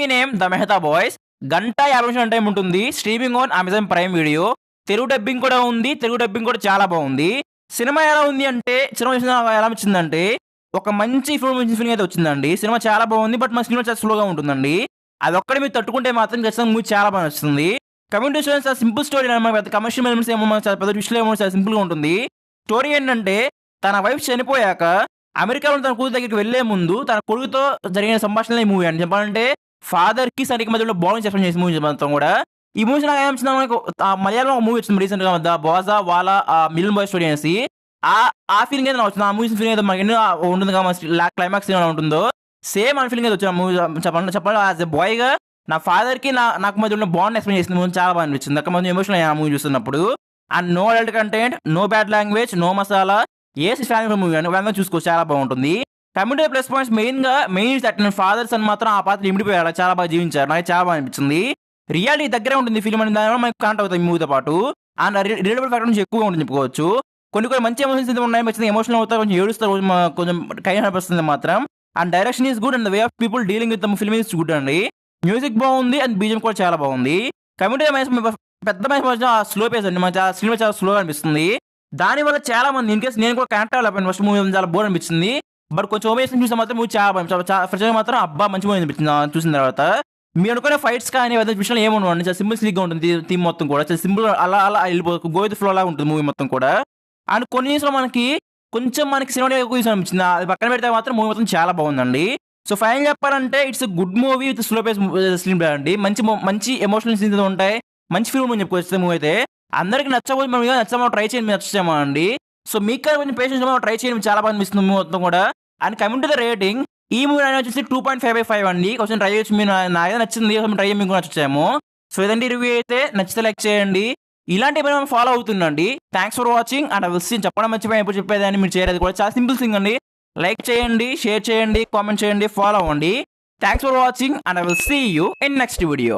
Name the Mehta boys. గంట 50 నిమిషాల time ఉంటుంది. Streaming on Amazon prime video. Telugu dubbing కూడా ఉంది. తెలుగు డబ్బింగ్ కూడా చాలా బాగుంది. సినిమా ఎలా ఉంది అంటే సినిమా ఎలా వచ్చిందంటే ఒక మంచి ఫీలింగ్ అయితే వచ్చిందండి. సినిమా చాలా బాగుంది. బట్ మన సినిమా చాలా స్లోగా ఉంటుందండి. అదొక్కటి మీరు తట్టుకుంటే మాత్రం ఖచ్చితంగా మూవీ చాలా బాగా నచ్చుతుంది. కమ్యూనికేషన్ చాలా సింపుల్ స్టోరీ అనమాట. పెద్ద కమర్షియల్ ఎలిమెంట్స్ ఏమో చాలా పెద్ద ట్విస్టులు ఏమో చాలా సింపుల్‌గా ఉంటుంది. స్టోరీ ఏంటంటే తన వైఫ్ చనిపోయాక అమెరికాలో తన కూతురు దగ్గరికి వెళ్ళే ముందు తన కొడుకుతో జరిగిన సంభాషణలే ఈ మూవీ అండి. చెప్పాలంటే ఫాదర్‌కి, సన్‌కి మధ్యలో బాండింగ్ ఎక్స్‌ప్లెయిన్ చేసిన మూవీ మొత్తం కూడా. ఈ మూవీస్ నాకు ఏమనిపించింది మనకు మలయాళంలో ఒక మూవీ వచ్చింది రీసెంట్‌గా 'the Baaja Wala million boy story' అనేసి. ఆ ఫీలింగ్ అయితే నాకు వచ్చింది. ఆ మూవీ ఫీలింగ్ అయితే మనకి ఎన్నో ఉంటుంది కదా! క్లైమాక్స్ ఎలా ఉంటుందో సేమ్ ఆ ఫీలింగ్ అయితే వచ్చింది ఆ మూవీ చెప్పాలి యాస్ ఎ బాయ్‌గా నా ఫాదర్‌కి నాకు మధ్య ఉన్న బాండ్ ఎక్స్‌ప్లెయిన్ చేసింది మూవీ చాలా బాగా అనిపించింది. అక్కడ కొంచెం ఎమోషనల్ అయ్యాను ఆ మూవీ చూస్తున్నప్పుడు. And no adult content, no bad language, no masala. ఏసి ఫ్యామిలీ మూవీ అండి. వేగంగా చూసుకోవచ్చు చాలా బాగుంటుంది. Community plus points main that fathers అని మాత్రం ఆ పాత్ర ఇమిడిపోయారు. చాలా బాగా జీవించారు. నాకు చాలా బాగా అనిపించింది. రియాలిటీ దగ్గరే ఉంటుంది ఫిల్మ్ అనేది దానివల్ల మనకు కనెక్ట్ అవుతాయి ఈ మూవీతో పాటు. అండ్ రిలేటబుల్ ఫ్యాక్టర్ నుంచి ఎక్కువగా ఉంటుంది చెప్పుకోవచ్చు. కొన్ని మంచి ఎమోషన్స్ అయితే ఉన్నాయి. ఖచ్చితంగా ఎమోషనల్ అవుతారు. కొంచెం ఏడుస్తారు. కొంచెం కైండ్ అనిపిస్తుంది మాత్రం. And direction is good and the way of people dealing with the film is good అండి. మ్యూజిక్ బాగుంది అండ్ బీజిఎం కూడా చాలా బాగుంది. కమ్యూనిటీ పెద్ద మ్యాచ్ స్లో పేస్ అండి. మనకు సినిమా చాలా స్లోగా అనిపిస్తుంది. దానివల్ల చాలా మంది ఇన్‌కేస్ నేను కూడా కనెక్ట్ అవ్వలేకపోయాను. ఫస్ట్ మూవీ చాలా బోర్ అనిపించింది. బట్ కొంచెం ఓవేషన్ చూస్తే మాత్రం మూవీ చాలా బాగుంది. ఫ్రెష్‌గా మాత్రం అబ్బా! మంచి మూవీ అనిపించింది చూసిన తర్వాత. మీరు అనుకునే ఫైట్స్ కానీ ఏదైనా విషయాలు ఏమి ఉండవండి. చాలా సింపుల్ స్లీక్‌గా ఉంటుంది థీమ్ మొత్తం కూడా. చాలా సింపుల్ అలా వెళ్ళిపోతుంది. గో విత్ ఫ్లో లాగా ఉంటుంది మూవీ మొత్తం కూడా. అండ్ కొన్ని సీన్స్‌లో మనకి సినిమాటిక్ ఎక్కువ అనిపించింది. అది పక్కన పెడితే మాత్రం మూవీ మొత్తం చాలా బాగుందండి. సో ఫైనల్‌గా చెప్పాలంటే it's a good movie with slow pace screen play అండి. మంచి ఎమోషనల్ సీన్స్ ఉంటాయి. మంచి ఫిల్మ్ అని చెప్పుకోవచ్చు మూవీ అయితే. అందరికి నచ్చకపోతే మనం నచ్చామో ట్రై చేయండి నచ్చేమో అండి. సో మీకు కానీ కొంచెం పేషెన్స్ ట్రై చేయండి చాలా బాగా అనిపిస్తుంది మూవీ మొత్తం కూడా. And coming to the rating ఈ మూవీ వచ్చేసి 2.5/5 అండి. కొంచెం ట్రై చేయొచ్చు. మీరు నాకైతే నచ్చింది. ట్రై చేయండి మీకు నచ్చేమో. సో ఇదండి రివ్యూ అయితే నచ్చితే లైక్ చేయండి. ఇలాంటి ఏమైనా ఫాలో అవుతుండండి. Thanks for watching and I will see చెప్పడం మర్చిపోయాను ఎప్పుడు చెప్పేదాన్ని మీరు చేయలేదు కూడా చాలా సింపుల్ థింగ్ అండి. లైక్ చేయండి, షేర్ చేయండి, కామెంట్ చేయండి, ఫాలో అవ్వండి. Thanks for watching and I will see you in next video.